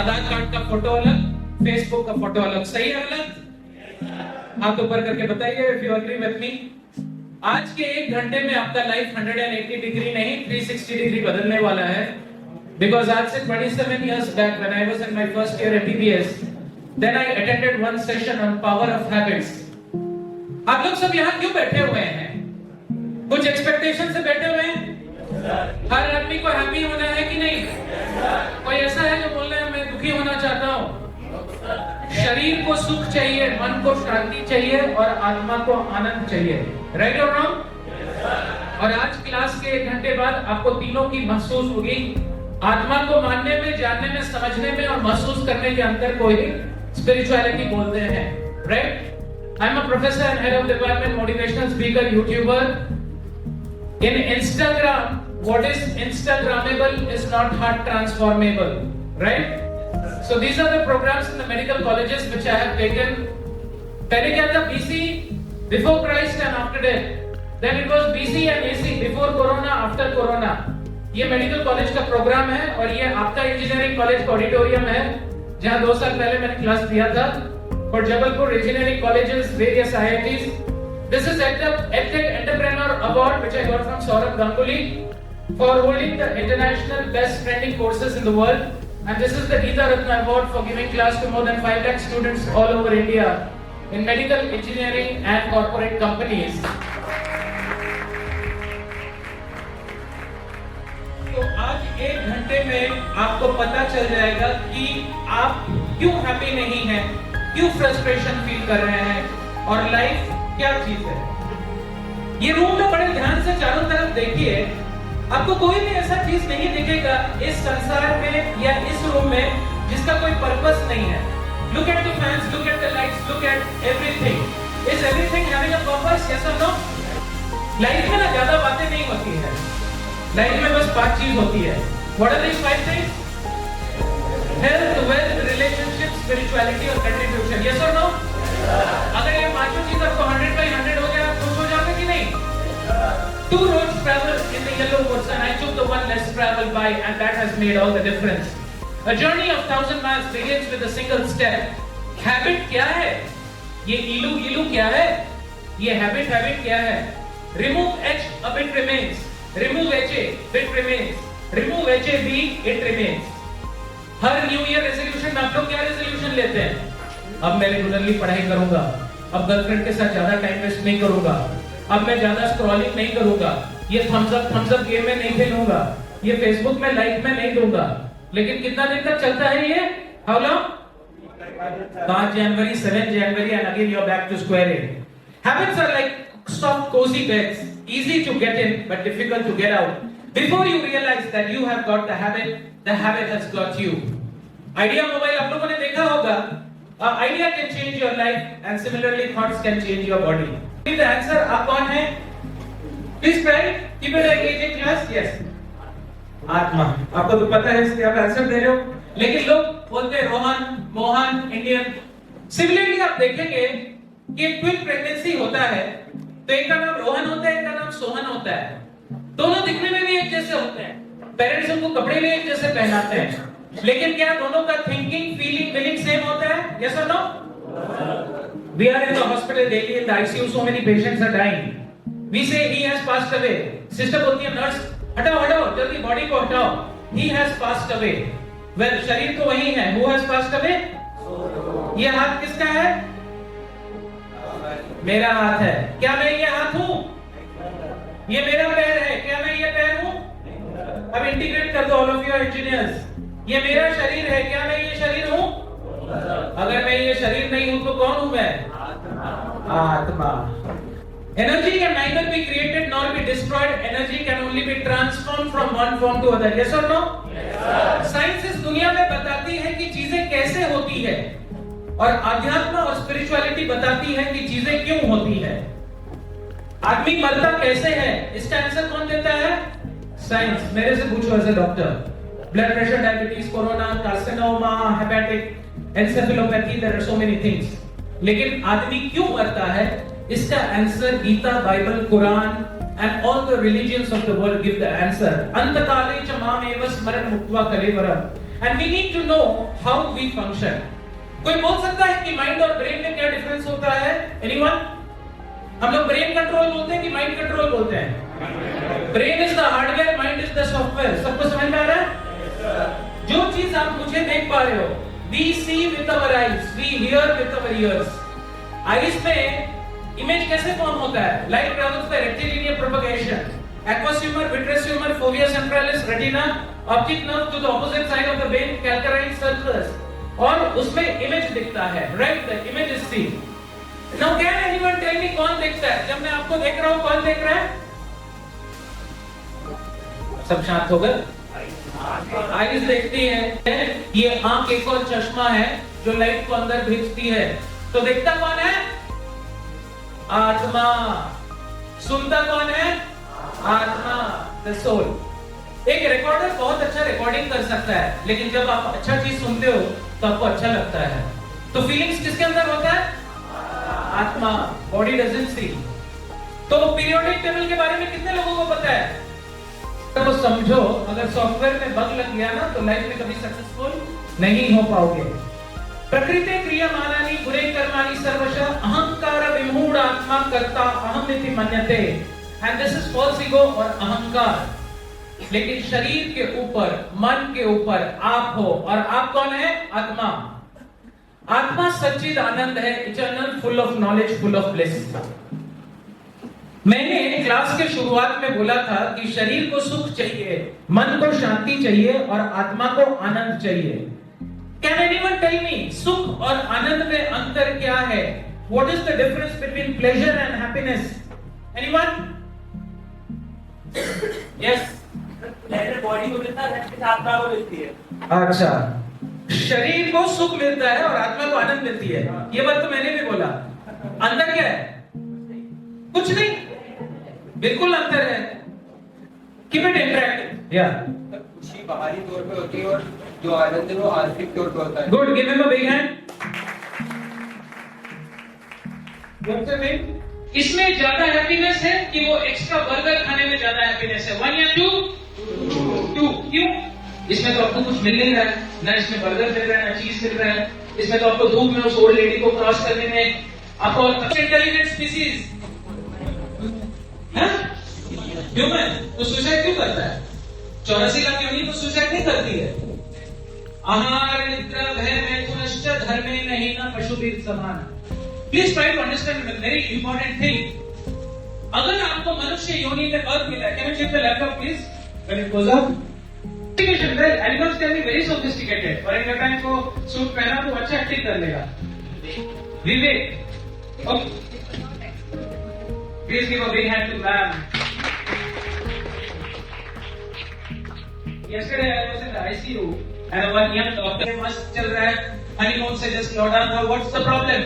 आधार card का photo अलग, Facebook का फोटो अलग, सही है अलग? हाथ ऊपर करके बताइए if you agree with me. आज के 1 घंटे में आपका लाइफ 180 डिग्री नहीं 360 डिग्री बदलने वाला है। बिकॉज आज से 27 years back when I was in my first year MBBS, then I attended one session on power of habits. आप लोग सब यहाँ क्यों बैठे हुए हैं? कुछ एक्सपेक्टेशन से बैठे हुए हैं? हर आदमी को हैप्पी होना है कि नहीं? कोई ऐसा है जो बोल रहे हैं मैं दुखी होना चाहता हूँ? शरीर को सुख चाहिए, मन को शांति चाहिए और आत्मा को आनंद चाहिए। राइट और रॉन्ग? और आज क्लास के 1 घंटे बाद आपको तीनों की महसूस होगी। आत्मा को मानने में, जानने में, समझने में और महसूस करने के अंतर को ही स्पिरिचुअलिटी बोलते हैं। Right? I am a professor and head of department, motivational speaker, YouTuber. In Instagram, what is Instagrammable is not heart transformable, right? So these are the programs in the medical colleges which I have taken. पहले क्या था? BC, before Christ and after death. Then it was BC and AC, before Corona, after Corona. ये medical college का programme है और ये आपका engineering college का ऑडिटोरियम है जहाँ 2 साल पहले मैंने क्लास दिया था। और Jabalpur engineering colleges, various IITs. This is EdTech Entrepreneur Award which I got from Saurabh Ganguly for holding the international best trending courses in the world, and this is the Geeta Ratna Award for giving class to more than 5 lakh students all over India in medical, engineering and corporate companies. तो आज 1 घंटे में आपको पता चल जाएगा कि आप क्यों हैप्पी नहीं हैं, क्यों फ्रस्ट्रेशन फील कर रहे हैं और लाइफ क्या चीज है। ये रूम में बड़े ध्यान से चारों तरफ देखिए, आपको कोई भी ऐसा चीज नहीं दिखेगा इस संसार में या इस रूम में जिसका कोई पर्पस नहीं है। Look at the fans, look at the lights, look at everything. Is everything having a purpose? Yes or no? Life में ना ज्यादा बातें नहीं होती है, लाइफ में बस 5 चीज होती है। What are these 5 things? Health, wealth, relationship, spirituality और contribution. Yes or no? अगर ये 5 चीज आपको 100/100 हो जाए, आप खुश हो जाओगे कि नहीं? 2 roads travel in the yellow woods and I took the one less traveled by, and that has made all the difference. A journey of 1000 miles begins with a single step. Habit क्या है? ये इलू क्या है? ये habit क्या है? Remove H, a bit remains. Remove HA, bit remains. Remove HAB, it remains. Her new year resolution में आप लोग क्या रेजोल्यूशन लेते हैं? अब मैं रेगुलरली पढ़ाई करूंगा, अब गर्लफ्रेंड के साथ ज्यादा टाइम वेस्ट नहीं करूंगा, अब मैं ज्यादा स्क्रॉलिंग नहीं करूंगा, ये थम्स अप गेम में नहीं खेलूंगा, ये फेसबुक में लाइक में नहीं दूंगा। लेकिन कितना दिन तक चलता है ये? How long? 5 January, 7 January and again you're back to square A. Habits are like soft cozy beds, easy to get in but difficult to get out. Before you realize that you have got the habit has got you. Idea mobile आप लोगों ने देखा होगा। Idea can change your life and similarly thoughts can change your body. Give the answer. आप कौन है? Please try. Keep it engaging class. Yes. आत्मा। आपको तो पता है इसलिए आप आंसर दे रहे हो। लेकिन लोग बोलते हैं रोहन, मोहन, इंडियन। सिमिलरली आप देखेंगे कि ट्विन प्रेगनेंसी होता है तो एक का नाम रोहन होता है, एक का नाम सोहन होता है। दोनों दिखने में भी एक जैसे होते हैं, पेरेंट्स उनको कपड़े भी एक जैसे पहनाते हैं, लेकिन क्या दोनों का थिंकिंग, फीलिंग, विलिंग सेम होता है? Yes or no? We are in the hospital daily in the ICU, so many patients are dying. We say he has passed away. Sister बोलती है नर्स, हटाओ जल्दी बॉडी को हटाओ, he has passed away. Well, शरीर तो वही है, who has passed away? ये हाथ किसका है? मेरा हाथ है। क्या मैं ये हाथ हूँ? ये मेरा पैर है। क्या मैं ये पैर हूँ? अब इंटीग्रेट कर दो, all of you are engineers. ये मेरा शरीर है। क्या मैं ये शरीर हूँ? अगर मैं ये शरीर नहीं हूँ तो कौन हूँ मैं? आत्मा। Energy can neither be created nor be destroyed. Energy can only be transformed from one form to other. Yes or no? Yes. Science इस दुनिया में बताती है कि चीजें कैसे होती है और अध्यात्म और स्पिरिचुअलिटी बताती है कि चीजें क्यों होती है। आदमी मरता कैसे है, इसका आंसर कौन देता है? साइंस। मेरे से पूछो as a doctor. Blood pressure, diabetes, corona, carcinoma, hepatic, encephalopathy, there are so many things. लेकिन आदमी क्यों मरता है? इसका answer Gita, Bible, Quran and all the religions of the world give the answer. अंतकाले च मामेव स्मरन् मुक्त्वा कलेवरम् and we need to know how we function. कोई बोल सकता है कि माइंड और ब्रेन में क्या डिफरेंस होता है? एनीवन? हम लोग ब्रेन कंट्रोल बोलते हैं कि माइंड कंट्रोल बोलते हैं? Brain is the hardware, mind is the software. सबको समझ में आ रहा है? जो चीज आप मुझे देख पा रहे हो, we see with our eyes, we hear with our ears. Eyes में इमेज कैसे फॉर्म होता है? Light travels by rectilinear propagation. Aqueous humor, vitreous humor, fovea centralis, retina, optic nerve to the opposite side of the brain, calcarine circulus. और उसमें image दिखता है. Right, the image is seen. Now can anyone tell me कौन देखता है? जब मैं आपको देख रहा हूँ, कौन देख रहा है? सब शांत हो गए? आईज देखती है. ये आंख एक और चश्मा है जो लाइट को अंदर भेजती है. तो देखता कौन है? आत्मा. सुनता कौन है? आत्मा, द सोल. एक रिकॉर्डर बहुत अच्छा रिकॉर्डिंग कर सकता है, लेकिन जब आप अच्छा चीज सुनते हो तो आपको अच्छा लगता है. तो फीलिंग्स किसके अंदर होता है? आत्मा. Body doesn't see. तो पीरियोडिक टेबल के बारे में कितने लोगों को पता है? तो समझो, अगर सॉफ्टवेयर में बग लग गया ना तो लाइफ में कभी सक्सेसफुल नहीं हो पाओगे. प्रकृति क्रियमाणानि गुणे कर्माणि सर्वशः अहंकार विमूढ़ आत्मा कर्ता अहमिति मन्यते. And this is false ego और अहंकार. लेकिन शरीर के ऊपर, मन के ऊपर आप हो, और आप कौन है? आत्मा. आत्मा सच्चिद आनंद है, eternal, full of knowledge, full of bliss. मैंने क्लास के शुरुआत में बोला था कि शरीर को सुख चाहिए, मन को शांति चाहिए और आत्मा को आनंद चाहिए. कैन एनीवन टेल मी सुख और आनंद में अंतर क्या है? What is the difference between pleasure and happiness? Anyone? Yes. Pleasure body को मिलता है, आत्मा को मिलती है. अच्छा, शरीर को सुख मिलता है और आत्मा को आनंद मिलती है. ये बात तो मैंने भी बोला. अंतर क्या है? कुछ नहीं, बिल्कुल अंतर है. Keep it interactive. या खुशी बाहरी तौर पे होती है और जो आनंद है वो आंतरिक तौर पे होता है. Good. Give him a big hand. What's it? इसमें ज्यादा हैप्पीनेस है कि वो एक्स्ट्रा बर्गर खाने में ज्यादा हैप्पीनेस है? 1 या 2? 2. क्यों? इसमें तो आपको कुछ मिल नहीं रहा है ना. इसमें बर्गर मिल रहा है ना चीज मिल रहा है. इसमें तो आपको धूप में उस ओल्ड लेडी को क्रॉस करने में आपको इंटेलिजेंट स्पीसीज ह्यूमन तो सुसाइड क्यों करता है? 84 लाख योनि तो सुसाइड नहीं करती है. आहार निद्रा भय मैथुनश्च धर्मे नहीं न पशुभिः समान. Please try to understand very important thing. अगर आपको मनुष्य योनि में बर्थ मिला है, can you check the laptop please when it goes up? Well, animals can be very sophisticated. Orangutan को सूट पहना तो अच्छा एक्टिंग कर लेगा. विवेक. Okay, please give a big hand to ma'am. Yesterday I was in the ICU and one young doctor मस्त चल रहा है, honeymoon से just लौटा था. What's the problem?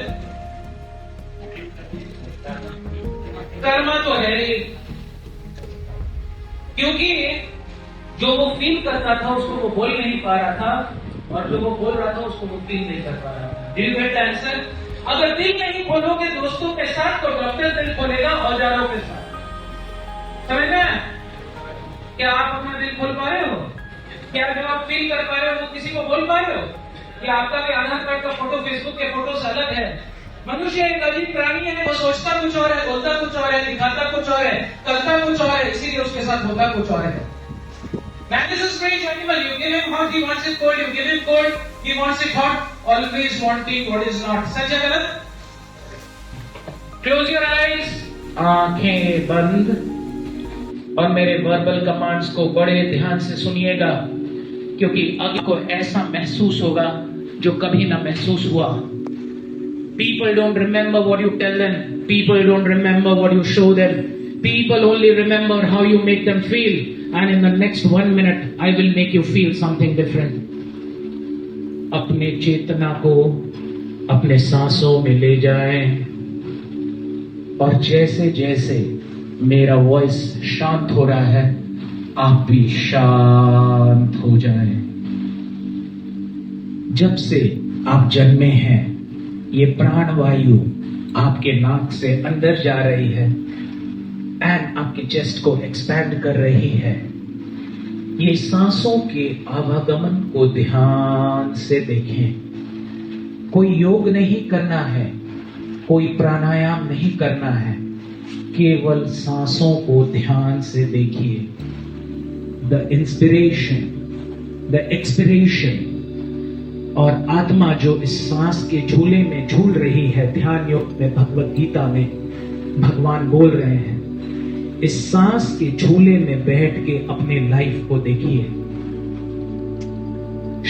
कर्मा तो है ही, क्योंकि जो वो फील करता था उसको वो बोल नहीं पा रहा था और जो वो बोल रहा था उसको वो फील नहीं कर पा रहा था. Did you get the answer? अगर दिल नहीं खोलोगे दोस्तों के साथ तो डॉक्टर दिल खोलेगा औजारों के साथ. समझ में? क्या आप अपना दिल खोल पा रहे हो? क्या जो आप फील कर पा रहे हो वो किसी को बोल पा रहे हो? क्या आपका भी आधार कार्ड का फोटो, फेसबुक के फोटो से अलग है? मनुष्य एक अजीब प्राणी है, वो सोचता कुछ और है, बोलता कुछ और है, दिखाता कुछ और है, करता कुछ और है, इसीलिए उसके साथ होता कुछ और है. Man is a strange animal. You give him hot, he wants it cold. You give him cold, he wants it hot. Always wanting what is not. सच है गलत? Close your eyes. आंखें बंद और मेरे वर्बल कमांड्स को बड़े ध्यान से सुनिएगा, क्योंकि आपको ऐसा महसूस होगा जो कभी ना महसूस हुआ. People don't remember what you tell them. People don't remember what you show them. People only remember how you make them feel. And in the next 1 minute, I will make you feel something different. अपने चेतना को अपने सांसों में ले जाएं और जैसे जैसे मेरा वॉइस शांत हो रहा है, आप भी शांत हो जाएं. जब से आप जन्मे हैं, ये प्राणवायु आपके नाक से अंदर जा रही है एंड आपके चेस्ट को एक्सपैंड कर रही है. ये सांसों के आवागमन को ध्यान से देखें। कोई योग नहीं करना है, कोई प्राणायाम नहीं करना है, केवल सांसों को ध्यान से देखिए। द इंस्पिरेशन, द एक्सपिरेशन, और आत्मा जो इस सांस के झूले में झूल रही है। ध्यान योग में, भगवत गीता में भगवान बोल रहे हैं, इस सांस के झूले में बैठ के अपने लाइफ को देखिए।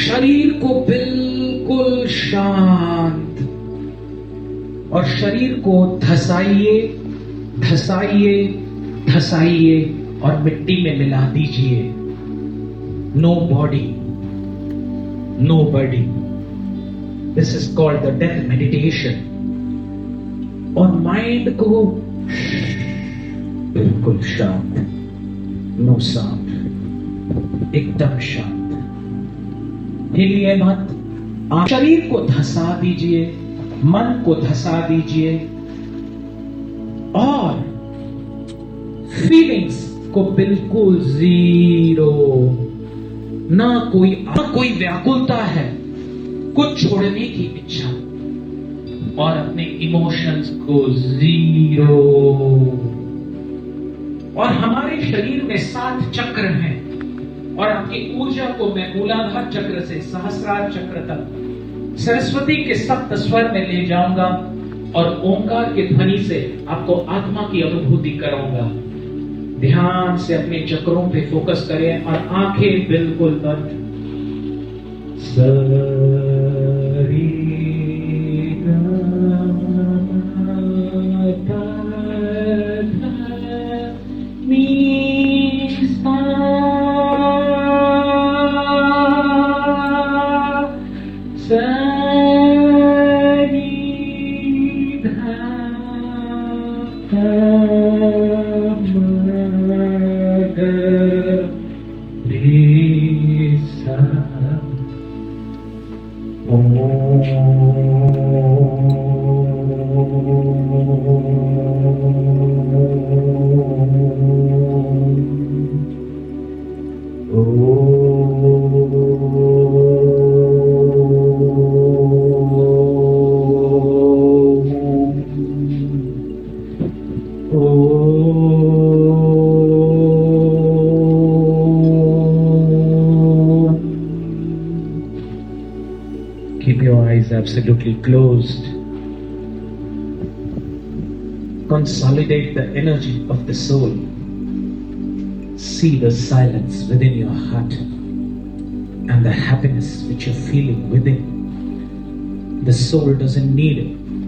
शरीर को बिल्कुल शांत, और शरीर को धसाइए, धसाइए, धसाइए और मिट्टी में मिला दीजिए। No body, no body. This is called the death meditation. और माइंड को बिल्कुल शांत, नो साउंड, एकदम शांत, हिलिए मत। आप शरीर को धसा दीजिए, मन को धसा दीजिए, और फीलिंग्स को बिल्कुल जीरो। ना कोई व्याकुलता है, कुछ छोड़ने की इच्छा, और अपने इमोशंस को जीरो। और हमारे शरीर में 7 चक्र हैं, और आपकी ऊर्जा को मैं मूलाधार चक्र से सहस्रार चक्र तक सरस्वती के सप्त स्वर में ले जाऊंगा, और ओंकार के ध्वनि से आपको आत्मा की अनुभूति कराऊंगा। ध्यान से अपने चक्रों पे फोकस करें और आंखें बिल्कुल बंद। Keep your eyes absolutely closed. Consolidate the energy of the soul. See the silence within your heart and the happiness which you're feeling within. The soul doesn't need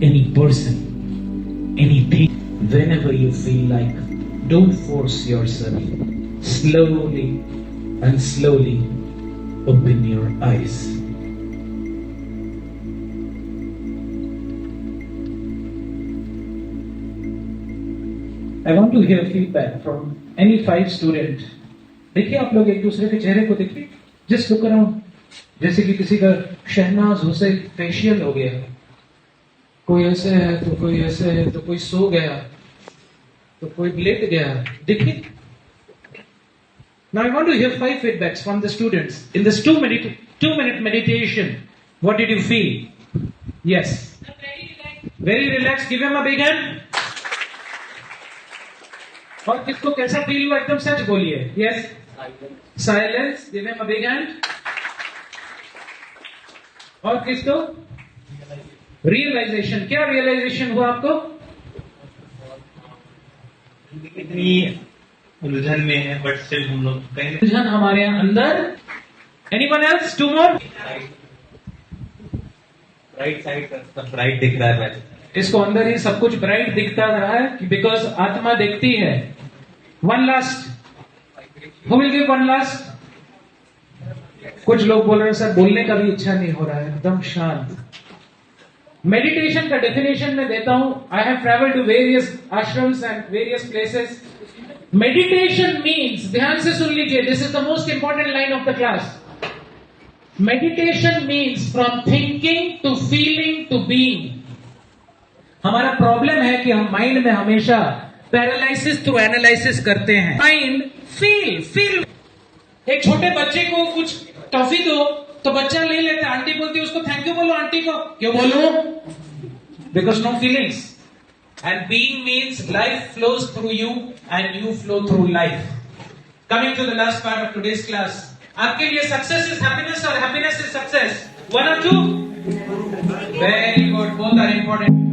any person, anything. Whenever you feel like, don't force yourself. Slowly and slowly open your eyes. I want to hear feedback from any 5 student. देखिए आप लोग एक दूसरे के चेहरे को देखिए, just look around. जैसे कि किसी का शहनाज हुसैन फेशियल हो गया, कोई ऐसे है तो कोई ऐसे है, तो कोई सो गया, तो कोई लेट गया। देखिए, now I want to hear 5 feedbacks from the students in this 2-minute meditation. What did you feel? Yes, very relaxed. Give him a big hand. और किसको कैसा फील हुआ, एकदम सच बोलिए। Yes, silence, give him a big hand. और किसको realisation, क्या realisation हुआ आपको? इतनी उलझन में है, बट स्टिल हम लोग कहीं उलझन हमारे अंदर। Anyone else? 2 more? Right side सब ब्राइट दिख रहा है। इसको अंदर ही सब कुछ ब्राइट दिखता रहा है, बिकॉज आत्मा देखती है। One last, who will give one last? कुछ लोग बोल रहे हैं सर बोलने का भी इच्छा नहीं हो रहा है, एकदम शांत। मेडिटेशन का डेफिनेशन मैं देता हूं। I have travelled to various ashrams and various places. Meditation means, ध्यान से सुन लीजिए, this is the most important line of the class. Meditation means from thinking to feeling to being. हमारा प्रॉब्लम है कि हम माइंड में हमेशा पैरालिसिस थ्रू एनालिसिस करते हैं। माइंड फील एक छोटे बच्चे को कुछ टॉफी दो तो बच्चा ले लेता है, आंटी बोलती है उसको थैंक यू बोलो आंटी को, क्यों बोलूं? Because no feelings. And being means life flows through you and you flow through life. Coming to the last part of today's class. आपके लिए सक्सेस इज हैप्पीनेस और हैप्पीनेस इज सक्सेस? वन और two? Very good, both are important.